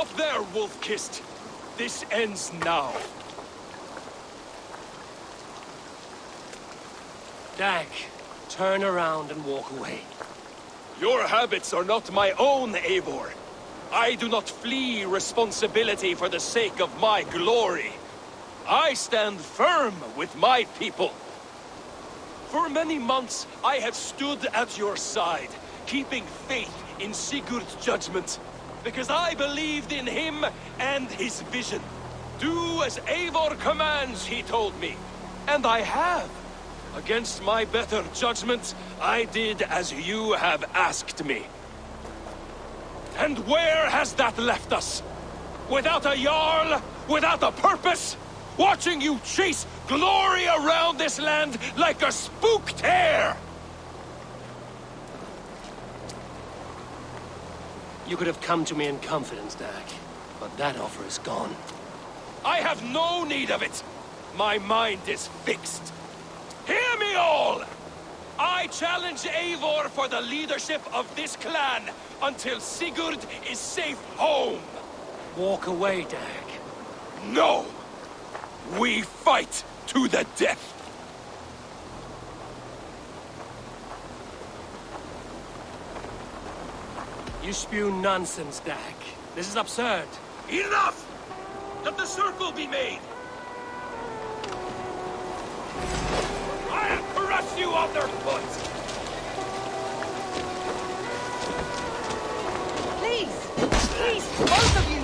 Enough there, wolf-kissed. This ends now. Dag, turn around and walk away. Your habits are not my own, Eivor. I do not flee responsibility for the sake of my glory. I stand firm with my people. For many months, I have stood at your side, keeping faith in Sigurd's judgment, because I believed in him and his vision. Do as Eivor commands, he told me. And I have. Against my better judgment, I did as you have asked me. And where has that left us? Without a Jarl? Without a purpose? Watching you chase glory around this land like a spooked hare! You could have come to me in confidence, Dag, but that offer is gone. I have no need of it! My mind is fixed. Hear me all! I challenge Eivor for the leadership of this clan until Sigurd is safe home! Walk away, Dag. No! We fight to the death! You spew nonsense, Dag. This is absurd. Enough! Let the circle be made! I'll crush you underfoot! Please! Please, both of you!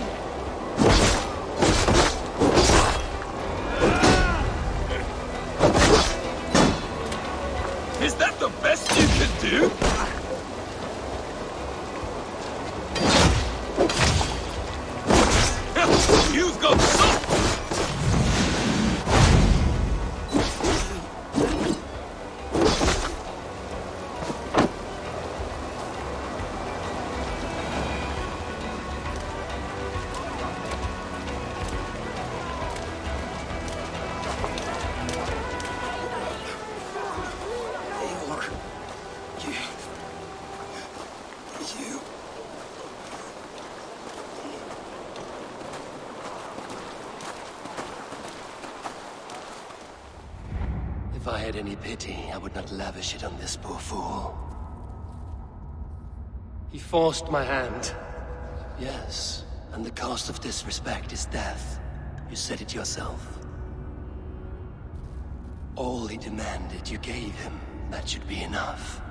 Is that the best you can do? You've got some! If I had any pity, I would not lavish it on this poor fool. He forced my hand. Yes, and the cost of disrespect is death. You said it yourself. All he demanded, you gave him. That should be enough.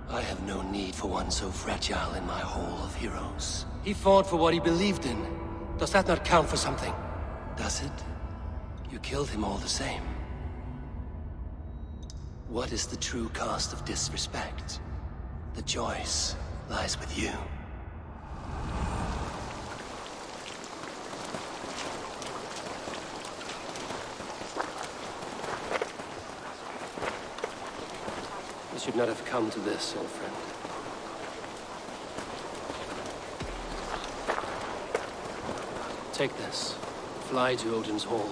I have no need for one so fragile in my hall of heroes. He fought for what he believed in. Does that not count for something? Does it? You killed him all the same. What is the true cost of disrespect? The choice lies with you. You should not have come to this, old friend. Take this. Fly to Odin's Hall.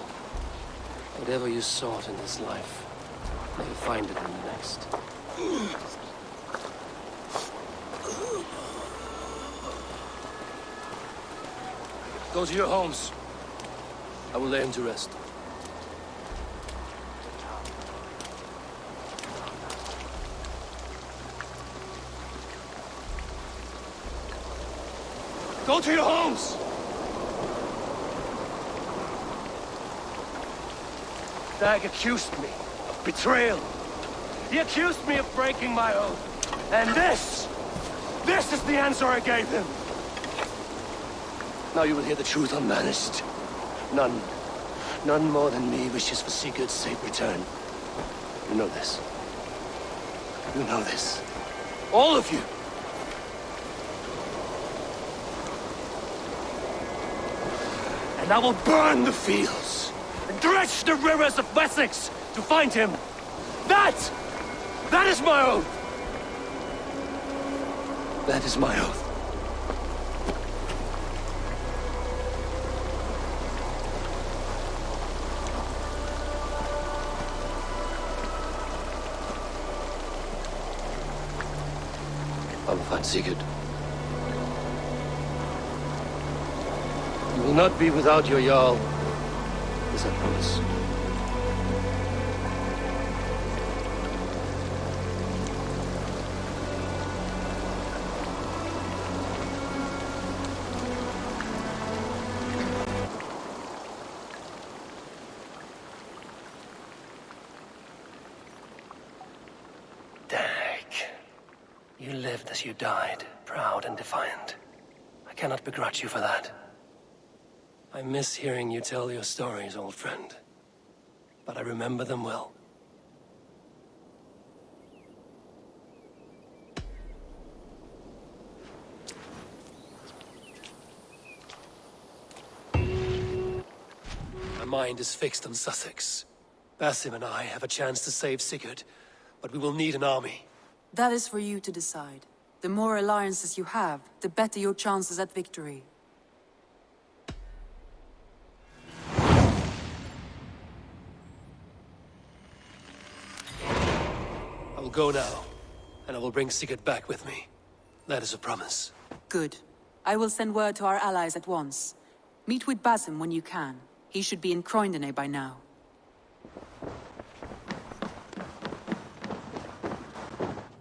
Whatever you sought in this life, may you find it in the next. Go to your homes. I will lay him to rest. Go to your homes! Dag accused me of betrayal. He accused me of breaking my oath. And this is the answer I gave him. Now you will hear the truth unmanaged. None more than me wishes for Sigurd's safe return. You know this. You know this. All of you. And I will burn the fields and dredge the rivers of Wessex to find him. That is my oath. That is my oath. I will find Sigurd. will not be without your Jarl. This I promise. You lived as you died, proud and defiant. I cannot begrudge you for that. I miss hearing you tell your stories, old friend. But I remember them well. My mind is fixed on Sussex. Basim and I have a chance to save Sigurd, but we will need an army. That is for you to decide. The more alliances you have, the better your chances at victory. I will go now, and I will bring Sigurd back with me. That is a promise. Good. I will send word to our allies at once. Meet with Basim when you can. He should be in Croydon by now.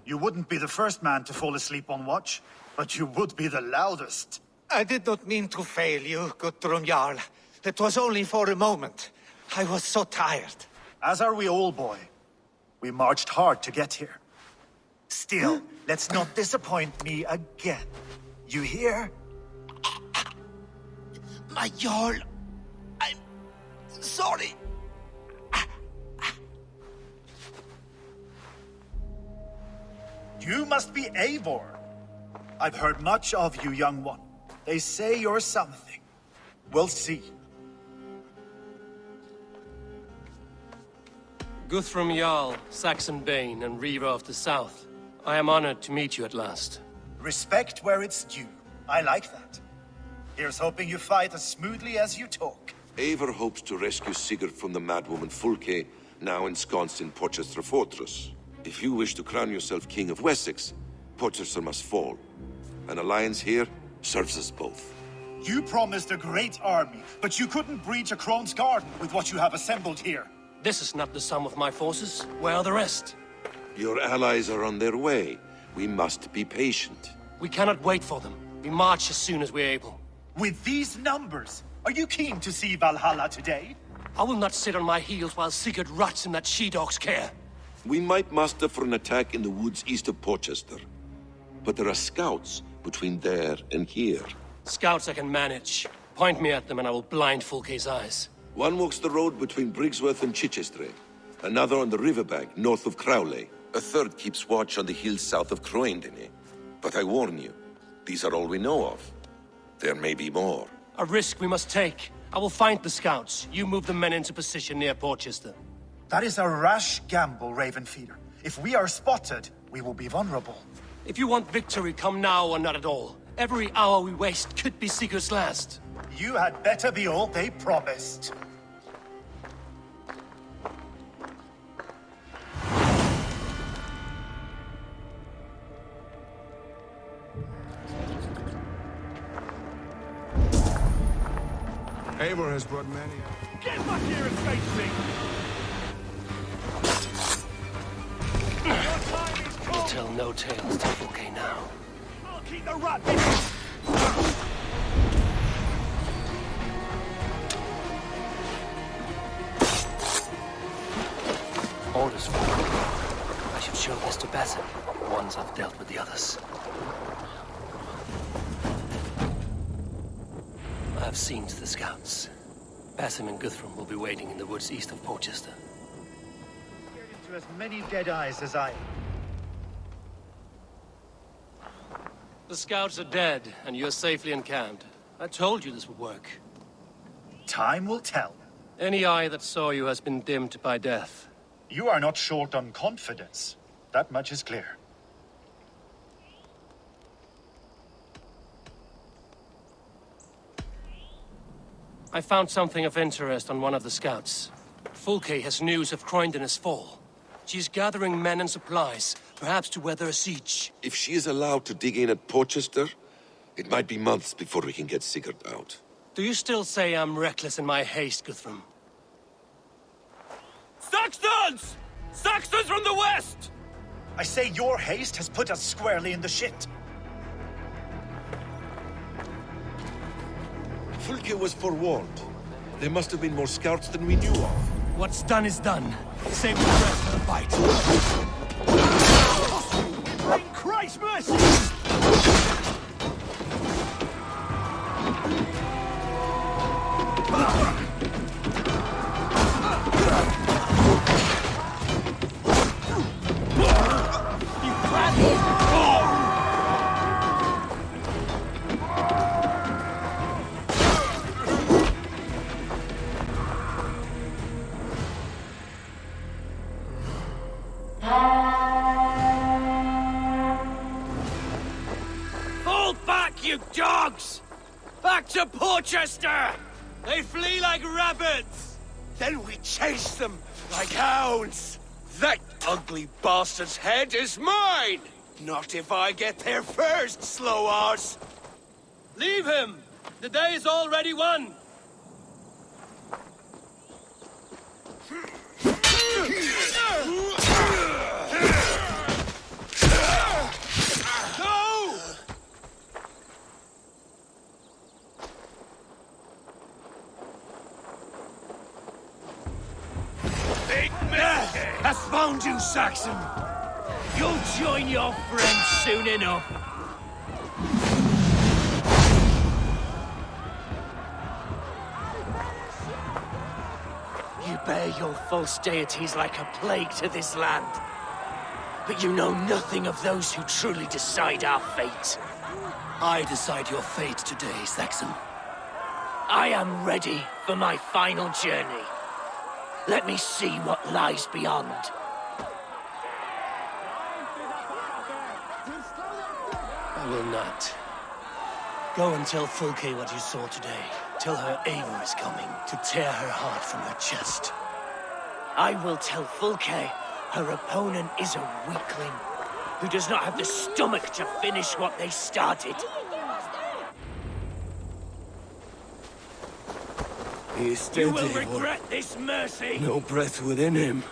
You wouldn't be the first man to fall asleep on watch, but you would be the loudest. I did not mean to fail you, Guthrum Jarl. It was only for a moment. I was so tired. As are we all, boy. We marched hard to get here. Still, let's not disappoint me again. You hear? My Jarl, I'm sorry. You must be Eivor. I've heard much of you, young one. They say you're something. We'll see. Guthrum Jarl, Saxon Bane, and Reaver of the South. I am honored to meet you at last. Respect where it's due. I like that. Here's hoping you fight as smoothly as you talk. Eivor hopes to rescue Sigurd from the madwoman Fulke, now ensconced in Porchester Fortress. If you wish to crown yourself King of Wessex, Porchester must fall. An alliance here serves us both. You promised a great army, but you couldn't breach a Crone's Garden with what you have assembled here. This is not the sum of my forces. Where are the rest? Your allies are on their way. We must be patient. We cannot wait for them. We march as soon as we're able. With these numbers, are you keen to see Valhalla today? I will not sit on my heels while Sigurd rots in that she-dog's care. We might muster for an attack in the woods east of Porchester. But there are scouts between there and here. Scouts I can manage. Point me at them and I will blind Fulke's eyes. One walks the road between Briggsworth and Chichester. Another on the riverbank north of Crowley. A third keeps watch on the hills south of Croydon. But I warn you, these are all we know of. There may be more. A risk we must take. I will find the scouts. You move the men into position near Porchester. That is a rash gamble, Ravenfeeder. If we are spotted, we will be vulnerable. If you want victory, come now or not at all. Every hour we waste could be Sigurd's last. You had better be all they promised. Eivor has brought many... Get back here and face me! We'll tell no tales to Fulke now. I'll keep the rat. Orders for me. I should show this to Basim, once I've dealt with the others. I have seen to the scouts. Basim and Guthrum will be waiting in the woods east of Porchester. Get into as many dead eyes as I... The scouts are dead, and you're safely encamped. I told you this would work. Time will tell. Any eye that saw you has been dimmed by death. You are not short on confidence. That much is clear. I found something of interest on one of the scouts. Fulke has news of Croydon's fall. She's gathering men and supplies, perhaps to weather a siege. If she is allowed to dig in at Porchester, it might be months before we can get Sigurd out. Do you still say I'm reckless in my haste, Guthrum? Saxons! Saxons from the west! I say your haste has put us squarely in the shit. Fulke was forewarned. There must have been more scouts than we knew of. What's done is done. Save the rest for the fight. In Christ's mercy! Fall back, you dogs! Back to Porchester! They flee like rabbits! Then we chase them like hounds! That ugly bastard's head is mine! Not if I get there first, slow arse! Leave him! The day is already won! Go! Big mistake! I found you, Saxon! You'll join your friends soon enough! You bear your false deities like a plague to this land. But you know nothing of those who truly decide our fate. I decide your fate today, Saxon. I am ready for my final journey. Let me see what lies beyond. I will not. Go and tell Fulke what you saw today. Tell her Eivor is coming to tear her heart from her chest. I will tell Fulke her opponent is a weakling who does not have the stomach to finish what they started. He is dead, You will Eivor. regret this mercy! No breath within him.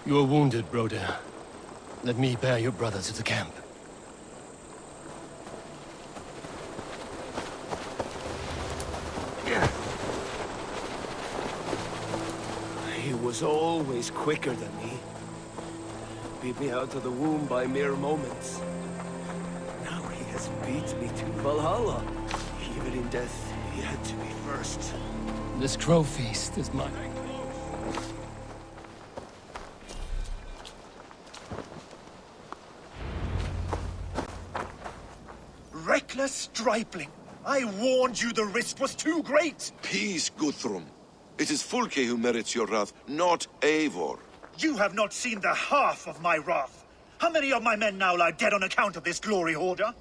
You are wounded, Broder. Let me bear your brother to the camp. He was always quicker than me. Beat me out of the womb by mere moments. Now he has beat me to Valhalla. Even in death, he had to be first. This crow feast is mine. Reckless stripling! I warned you the risk was too great! Peace, Guthrum. It is Fulke who merits your wrath, not Eivor. You have not seen the half of my wrath. How many of my men now lie dead on account of this glory hoarder?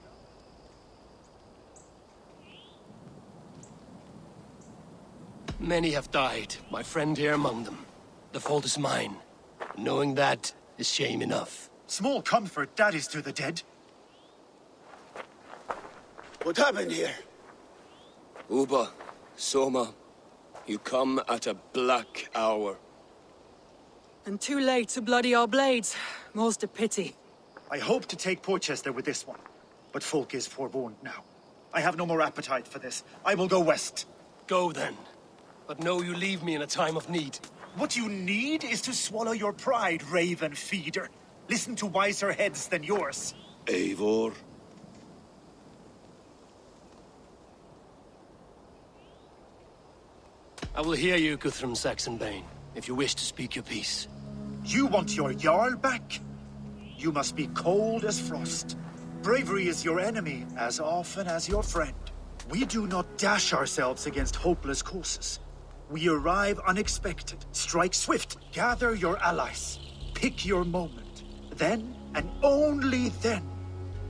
Many have died, my friend here among them. The fault is mine. Knowing that is shame enough. Small comfort that is to the dead. What happened here? Uba, Soma, you come at a black hour. And too late to bloody our blades. Most a pity. I hope to take Porchester with this one, but Folk is forewarned now. I have no more appetite for this. I will go west. Go then. But know you leave me in a time of need. What you need is to swallow your pride, raven feeder. Listen to wiser heads than yours. Eivor? I will hear you, Guthrum Saxonbane, if you wish to speak your piece. You want your Jarl back? You must be cold as frost. Bravery is your enemy as often as your friend. We do not dash ourselves against hopeless courses. We arrive unexpected, strike swift, gather your allies, pick your moment. Then, and only then,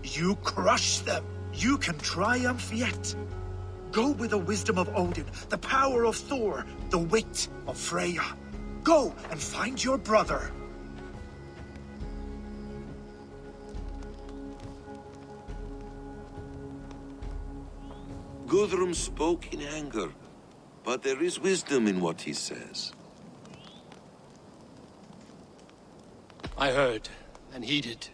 you crush them. You can triumph yet. Go with the wisdom of Odin, the power of Thor, the wit of Freya. Go and find your brother. Guthrum spoke in anger, but there is wisdom in what he says. I heard and heeded.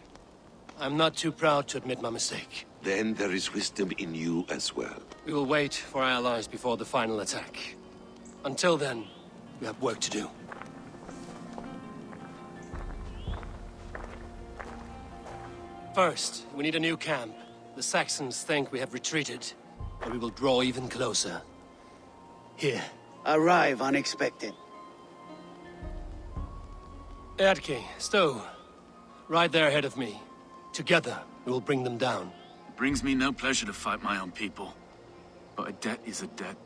I'm not too proud to admit my mistake. Then there is wisdom in you as well. We will wait for our allies before the final attack. Until then, we have work to do. First, we need a new camp. The Saxons think we have retreated, but we will draw even closer. Here. Arrive unexpected. Eadke, Stowe. Right there ahead of me. Together, we will bring them down. It brings me no pleasure to fight my own people. But a debt is a debt.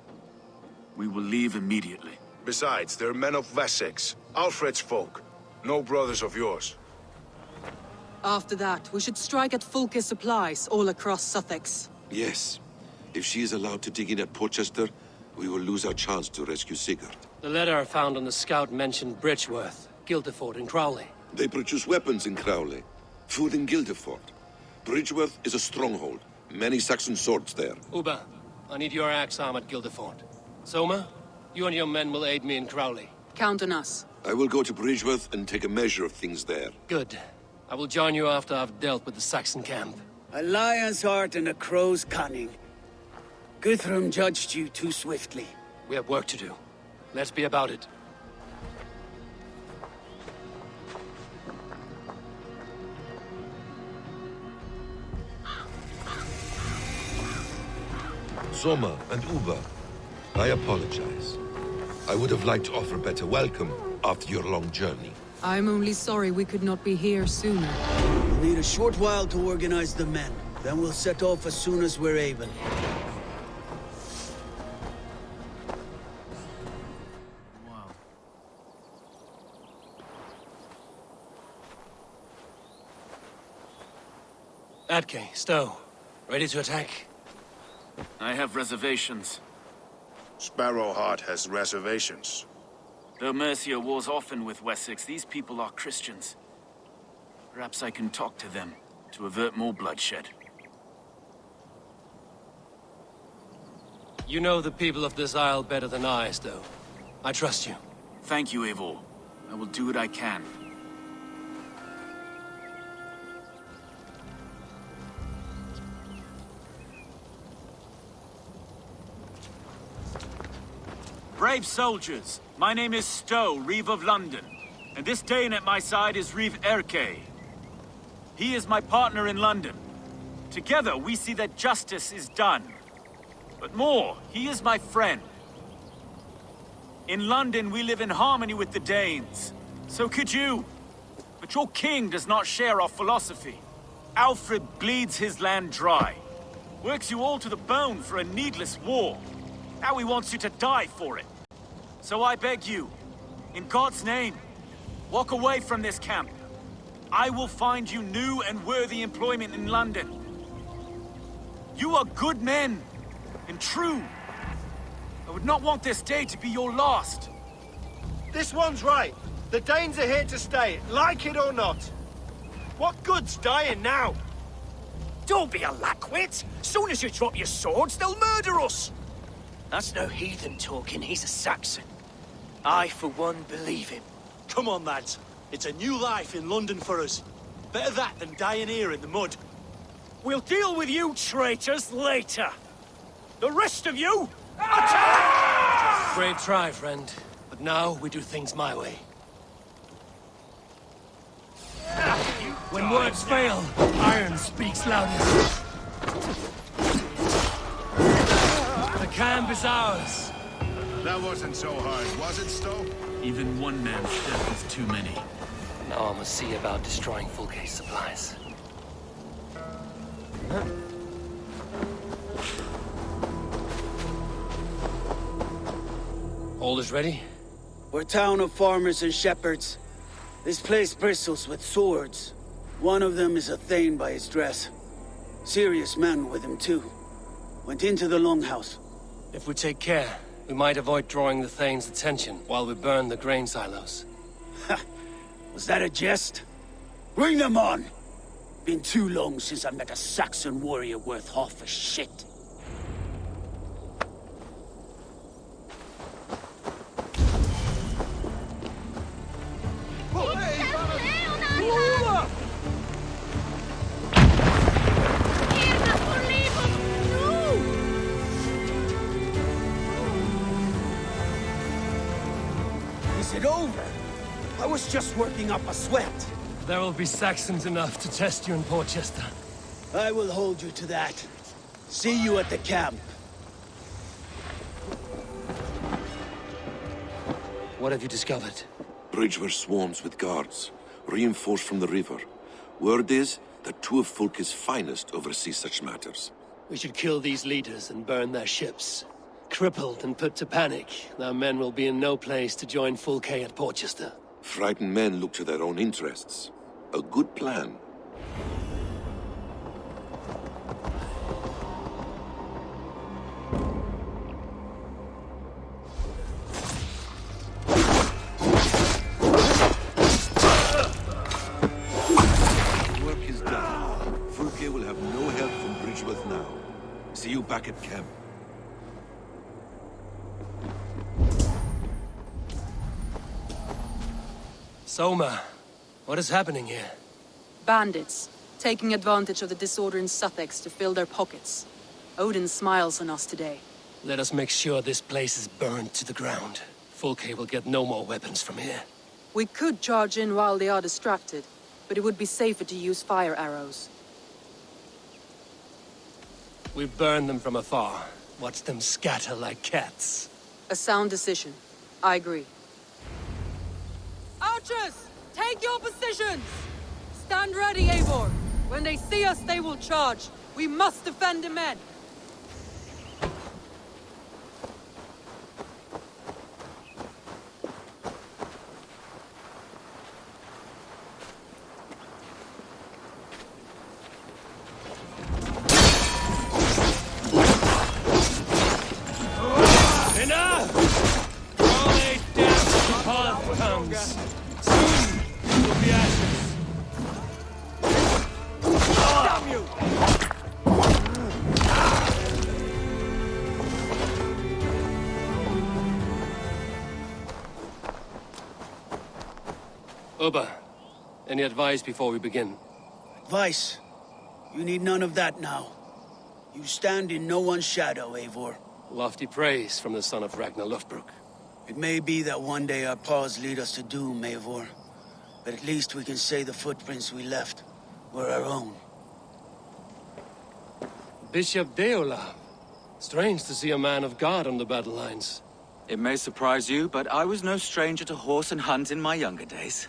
We will leave immediately. Besides, they're men of Wessex, Alfred's folk. No brothers of yours. After that, we should strike at Fulke supplies all across Sussex. Yes. If she is allowed to dig in at Portchester, we will lose our chance to rescue Sigurd. The letter found on the scout mentioned Bridgeworth, Guildeford, and Crowley. They produce weapons in Crowley, food in Guildeford. Bridgeworth is a stronghold. Many Saxon swords there. Uba, I need your axe arm at Guildeford. Soma, you and your men will aid me in Crowley. Count on us. I will go to Bridgeworth and take a measure of things there. Good. I will join you after I've dealt with the Saxon camp. A lion's heart and a crow's cunning. Guthrum judged you too swiftly. We have work to do. Let's be about it. Soma and Uba, I apologize. I would have liked to offer a better welcome after your long journey. I'm only sorry we could not be here sooner. We'll need a short while to organize the men. Then we'll set off as soon as we're able. Eadke, Stowe, ready to attack? I have reservations. Sparrowheart has reservations. Though Mercia wars often with Wessex, these people are Christians. Perhaps I can talk to them to avert more bloodshed. You know the people of this isle better than I, Stowe. I trust you. Thank you, Eivor. I will do what I can. Brave soldiers, my name is Stowe, Reeve of London, and this Dane at my side is Reeve Erke. He is my partner in London. Together we see that justice is done. But more, he is my friend. In London we live in harmony with the Danes. So could you. But your king does not share our philosophy. Alfred bleeds his land dry. Works you all to the bone for a needless war. Now he wants you to die for it. So I beg you, in God's name, walk away from this camp. I will find you new and worthy employment in London. You are good men, and true. I would not want this day to be your last. This one's right. The Danes are here to stay, like it or not. What good's dying now? Don't be a lackwit! Soon as you drop your swords, they'll murder us! That's no heathen talking, he's a Saxon. I, for one, believe him. Come on, lads. It's a new life in London for us. Better that than dying here in the mud. We'll deal with you traitors later. The rest of you, attack! Brave try, friend. But now we do things my way. When words fail, iron speaks loudest. The camp is ours. That wasn't so hard, was it, Stowe? Even one man's death is too many. Now I must see about destroying Fulke's supplies. All is ready? We're a town of farmers and shepherds. This place bristles with swords. One of them is a Thane by his dress. Serious man with him, too. Went into the longhouse. If we take care, we might avoid drawing the Thane's attention while we burn the grain silos. Was that a jest? Bring them on! Been too long since I met a Saxon warrior worth half a shit. I was just working up a sweat. There will be Saxons enough to test you in Portchester. I will hold you to that. See you at the camp. What have you discovered? Bridge swarms with guards, reinforced from the river. Word is that two of Fulke's finest oversee such matters. We should kill these leaders and burn their ships. Crippled and put to panic, their men will be in no place to join Fulke at Portchester. Frightened men look to their own interests. A good plan. Work is done. Fulke will have no help from Bridgeworth now. See you back at camp. Soma, what is happening here? Bandits, taking advantage of the disorder in Sussex to fill their pockets. Odin smiles on us today. Let us make sure this place is burned to the ground. Fulke will get no more weapons from here. We could charge in while they are distracted, but it would be safer to use fire arrows. We burn them from afar. Watch them scatter like cats. A sound decision. I agree. Archers! Take your positions! Stand ready, Eivor! When they see us, they will charge. We must defend the men! Enough! All eight down the path comes. Soon it will be ashes. Damn you! Uba, any advice before we begin? Advice? You need none of that now. You stand in no one's shadow, Eivor. Lofty praise from the son of Ragnar Lothbrok. It may be that one day our paths lead us to doom, Eivor. But at least we can say the footprints we left were our own. Bishop Deolav. Strange to see a man of God on the battle lines. It may surprise you, but I was no stranger to horse and hunt in my younger days.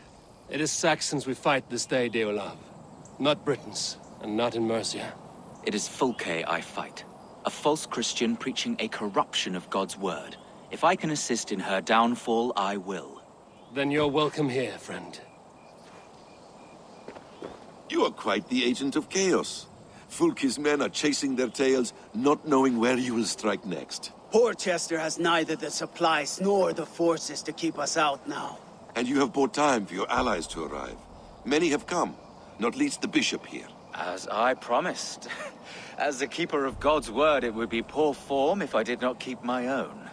It is Saxons we fight this day, Deolav. Not Britons, and not in Mercia. It is Fulke I fight. A false Christian preaching a corruption of God's word. If I can assist in her downfall, I will. Then you're welcome here, friend. You are quite the agent of chaos. Fulke's men are chasing their tails, not knowing where you will strike next. Portchester has neither the supplies nor the forces to keep us out now. And you have bought time for your allies to arrive. Many have come, not least the bishop here. As I promised. As the keeper of God's word, it would be poor form if I did not keep my own.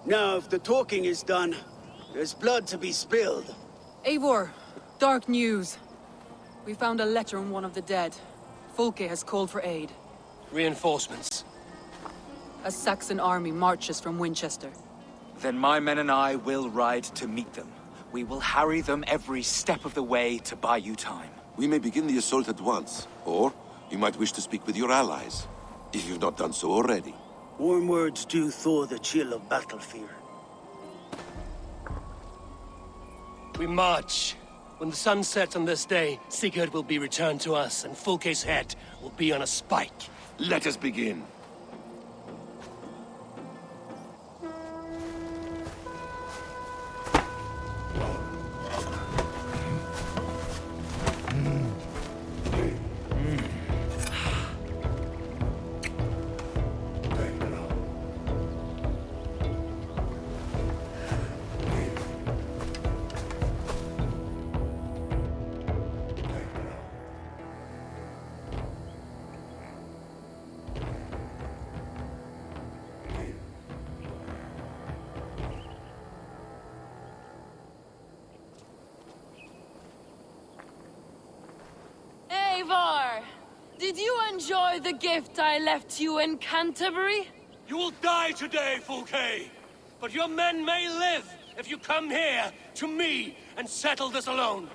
Now, if the talking is done, there's blood to be spilled. Eivor, dark news. We found a letter on one of the dead. Fulke has called for aid. Reinforcements. A Saxon army marches from Winchester. Then my men and I will ride to meet them. We will harry them every step of the way to buy you time. We may begin the assault at once, or you might wish to speak with your allies, if you've not done so already. Warm words do thaw the chill of battle fear. We march. When the sun sets on this day, Sigurd will be returned to us, and Fulke's head will be on a spike. Let us begin. Eivor! Did you enjoy the gift I left you in Canterbury? You will die today, Fulke! But your men may live if you come here to me and settle this alone.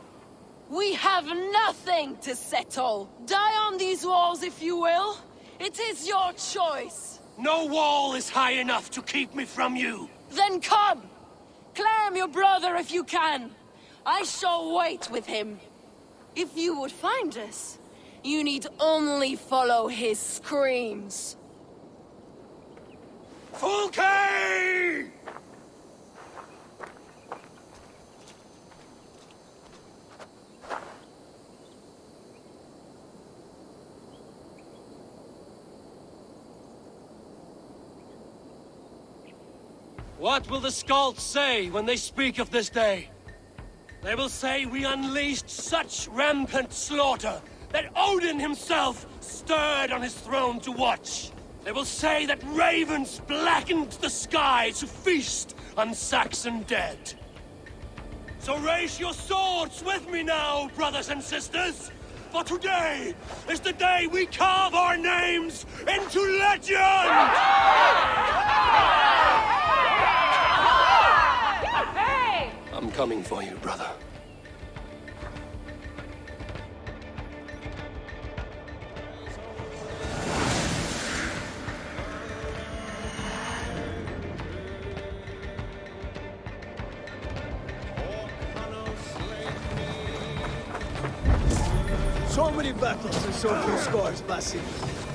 We have nothing to settle. Die on these walls if you will. It is your choice. No wall is high enough to keep me from you. Then come! Claim your brother if you can. I shall wait with him. If you would find us, you need only follow his screams. Fulke! What will the Skalds say when they speak of this day? They will say we unleashed such rampant slaughter that Odin himself stirred on his throne to watch. They will say that ravens blackened the sky to feast on Saxon dead. So raise your swords with me now, brothers and sisters! For today is the day we carve our names into legend! I'm coming for you, brother. So many battles and so few scars, Lassie.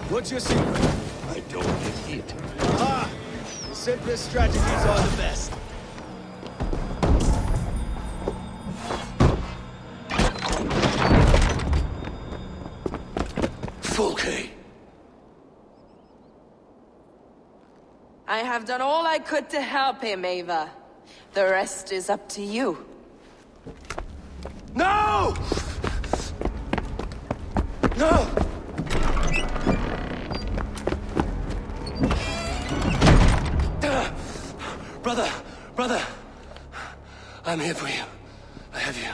What's your secret? I don't get hit. Aha! The simplest strategies are the best. Fulke! I have done all I could to help him, Ava. The rest is up to you. No! No! Brother! I'm here for you. I have you.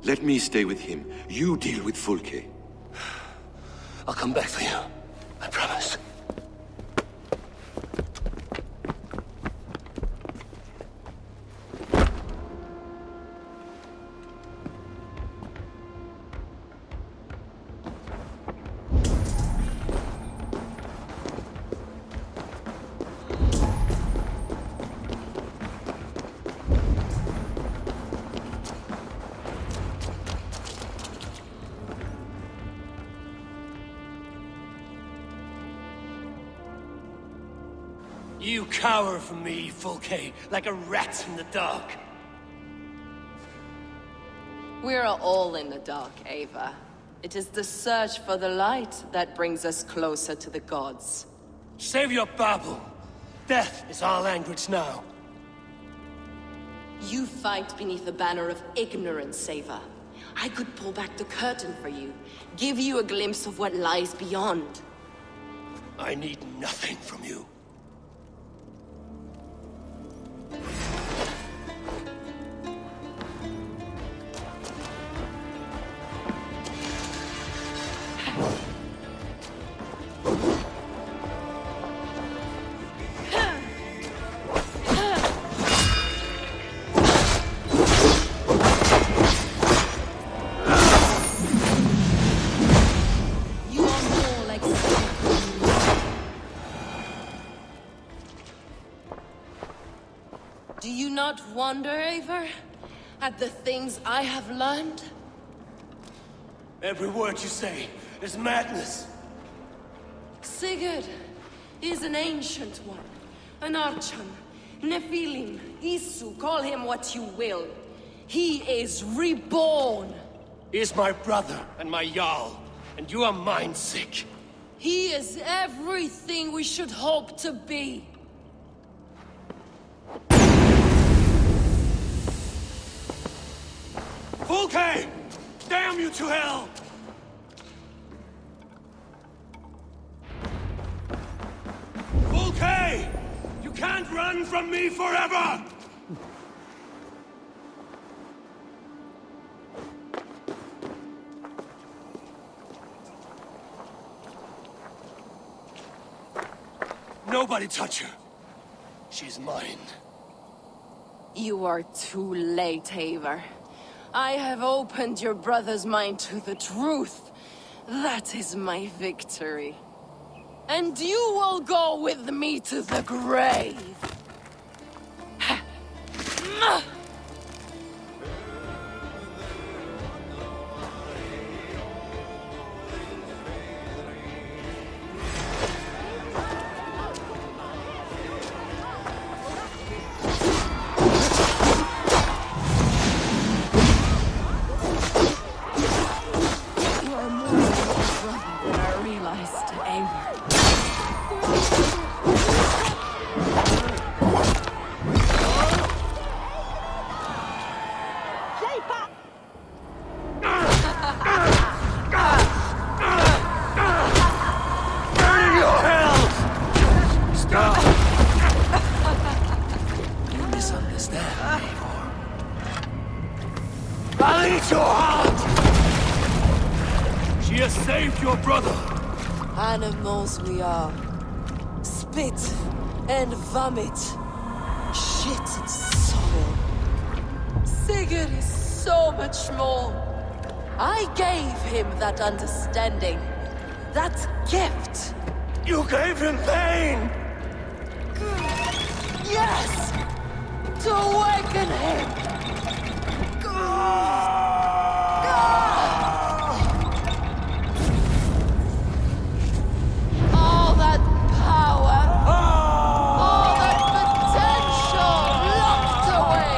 Let me stay with him. You deal with Fulke. I'll come back for you. I promise. You cower from me, Fulke, like a rat in the dark. We're all in the dark, Ava. It is the search for the light that brings us closer to the gods. Save your babble. Death is our language now. You fight beneath the banner of ignorance, Ava. I could pull back the curtain for you, give you a glimpse of what lies beyond. I need nothing from you. Do you not wonder, Eivor, at the things I have learned? Every word you say is madness. Sigurd is an ancient one, an Archon, Nephilim, Isu, call him what you will. He is reborn. He is my brother and my Jarl, and you are mind-sick. He is everything we should hope to be. Fulke! Damn you to hell! Fulke! You can't run from me forever! Nobody touch her. She's mine. You are too late, Eivor. I have opened your brother's mind to the truth. That is my victory. And you will go with me to the grave. Animals we are. Spit and vomit. Shit and soil. Sigurd is so much more. I gave him that understanding. That gift. You gave him pain! Yes! To awaken him! All that power, all that potential locked away.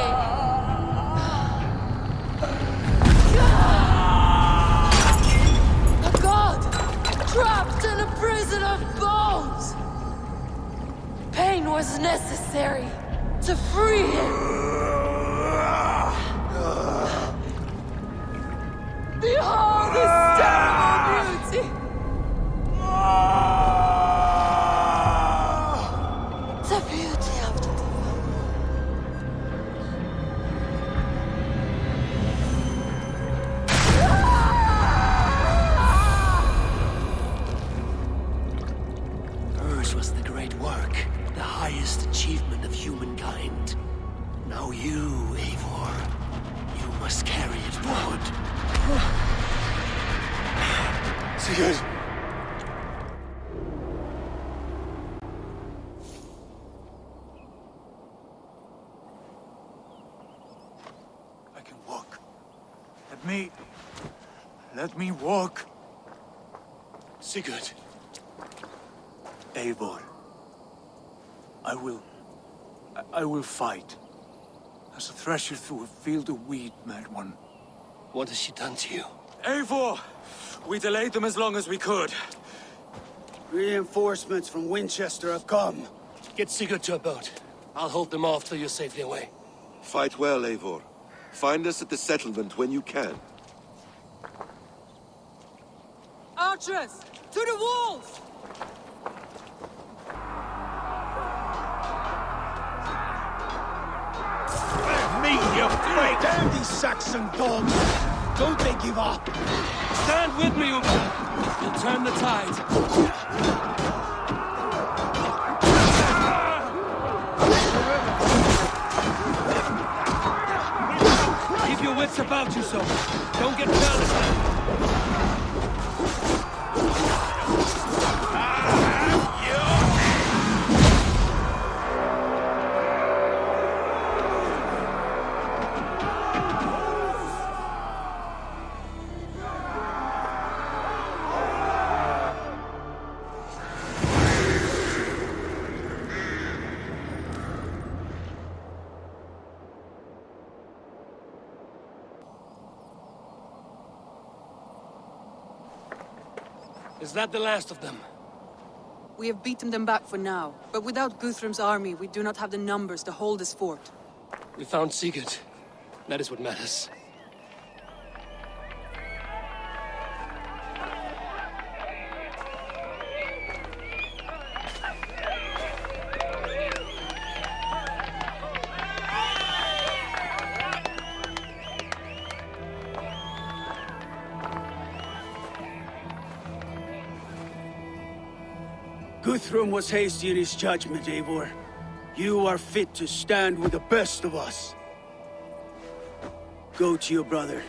A god trapped in a prison of bones. Pain was necessary to free him. Behold this terrible beauty! The beauty of the divine. Hers was the great work, the highest achievement of humankind. Now you, Eivor, you must carry it forward. Sigurd! I can walk. Let me walk. Sigurd! Eivor. I will fight. As a thresher through a field of wheat, mad one. What has she done to you? Eivor! We delayed them as long as we could. Reinforcements from Winchester have come. Get Sigurd to a boat. I'll hold them off till you're safely away. Fight well, Eivor. Find us at the settlement when you can. Archers, to the walls! Me, you freak! Damn these Saxon dogs! Don't they give up? Stand with me, Uber. You'll turn the tide. Keep your wits about you, soldier. Don't get careless now. Is that the last of them? We have beaten them back for now, but without Guthrum's army, we do not have the numbers to hold this fort. We found Sigurd. That is what matters. Guthrum was hasty in his judgment, Eivor. You are fit to stand with the best of us. Go to your brother.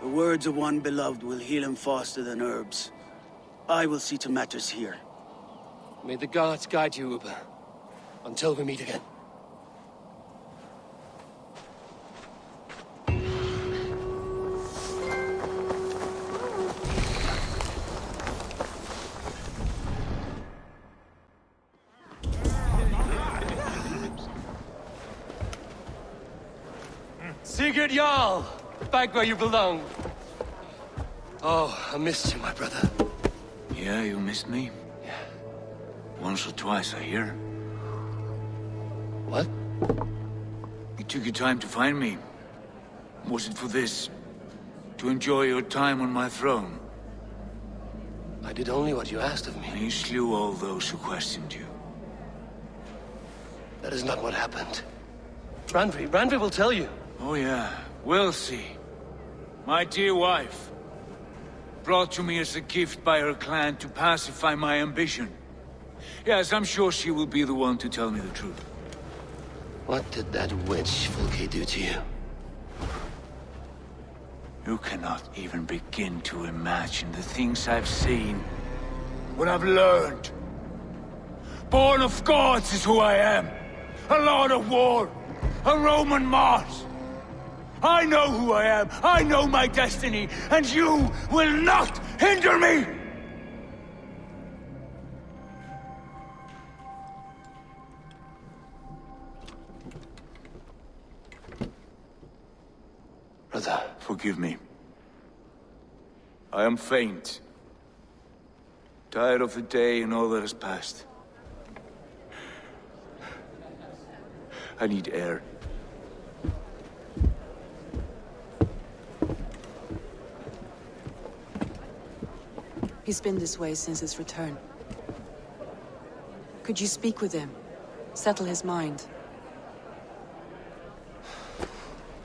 The words of one beloved will heal him faster than herbs. I will see to matters here. May the gods guide you, Uber. Until we meet again. Sigurd Jarl! Back where you belong. Oh, I missed you, my brother. Yeah, you missed me? Yeah. Once or twice, I hear. What? You took your time to find me. Was it for this? To enjoy your time on my throne? I did only what you asked of me. You slew all those who questioned you. That is not what happened. Randvi will tell you. Oh yeah, we'll see. My dear wife, brought to me as a gift by her clan to pacify my ambition. Yes, I'm sure she will be the one to tell me the truth. What did that witch Fluke do to you? You cannot even begin to imagine the things I've seen, what I've learned. Born of gods is who I am. A lord of war, a Roman Mars. I know who I am, I know my destiny, and you will not hinder me! Brother. Forgive me. I am faint. Tired of the day and all that has passed. I need air. He's been this way since his return. Could you speak with him? Settle his mind?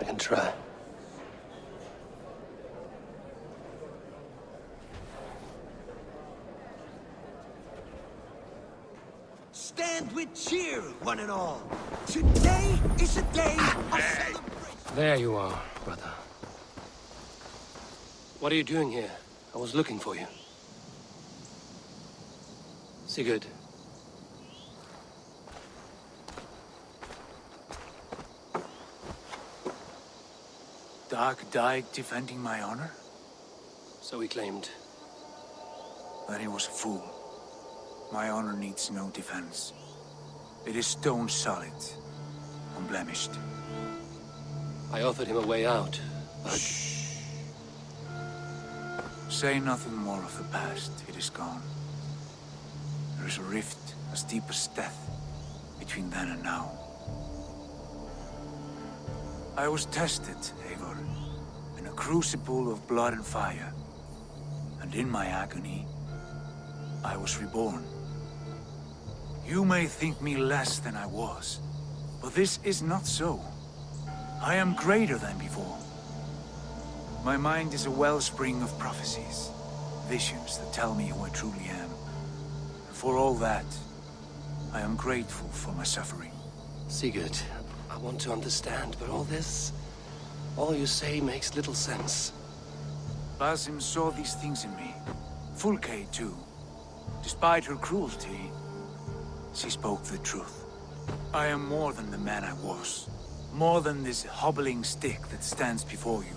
I can try. Stand with cheer, one and all. Today is a day of celebration. There you are, brother. What are you doing here? I was looking for you. Sigurd. Dark died defending my honor? So he claimed. Then he was a fool. My honor needs no defense. It is stone solid, unblemished. I offered him a way out, but... Shh. Say nothing more of the past. It is gone. There is a rift as deep as death between then and now. I was tested, Eivor, in a crucible of blood and fire. And in my agony, I was reborn. You may think me less than I was, but this is not so. I am greater than before. My mind is a wellspring of prophecies, visions that tell me who I truly am. For all that, I am grateful for my suffering. Sigurd, I want to understand, but all you say makes little sense. Basim saw these things in me. Fulke, too. Despite her cruelty, she spoke the truth. I am more than the man I was. More than this hobbling stick that stands before you.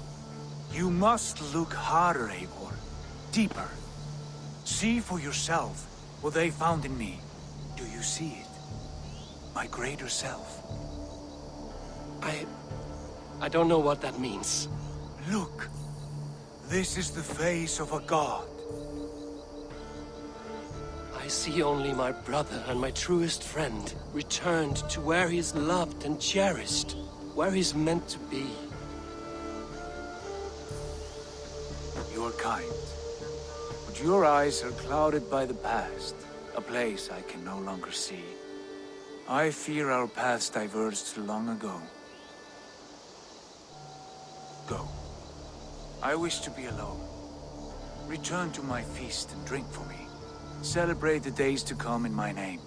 You must look harder, Eivor. Deeper. See for yourself what they found in me. Do you see it? My greater self. I don't know what that means. Look. This is the face of a god. I see only my brother and my truest friend returned to where he is loved and cherished, where he's meant to be. You're kind, but your eyes are clouded by the past, a place I can no longer see. I fear our paths diverged long ago. Go. I wish to be alone. Return to my feast and drink for me. Celebrate the days to come in my name.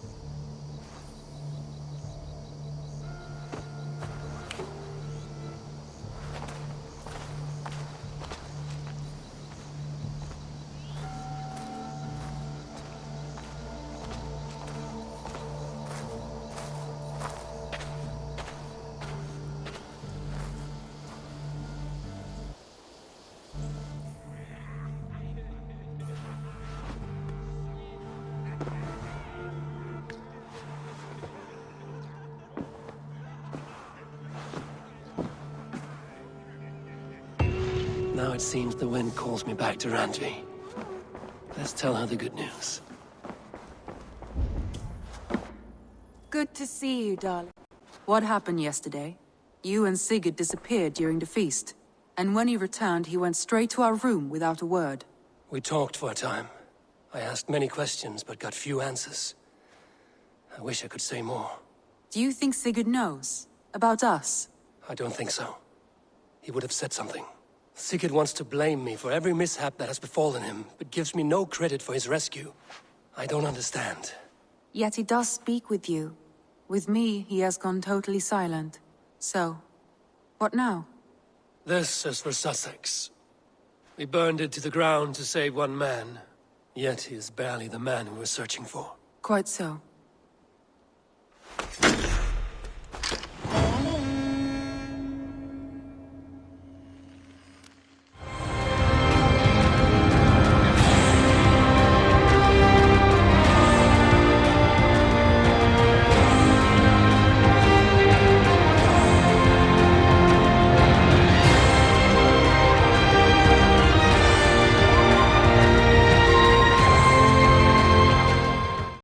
Now it seems the wind calls me back to Randvi. Let's tell her the good news. Good to see you, darling. What happened yesterday? You and Sigurd disappeared during the feast. And when he returned, he went straight to our room without a word. We talked for a time. I asked many questions, but got few answers. I wish I could say more. Do you think Sigurd knows? About us? I don't think so. He would have said something. Sigurd wants to blame me for every mishap that has befallen him, but gives me no credit for his rescue. I don't understand. Yet he does speak with you. With me, he has gone totally silent. So, what now? This is for Sussex. We burned it to the ground to save one man. Yet he is barely the man we were searching for. Quite so.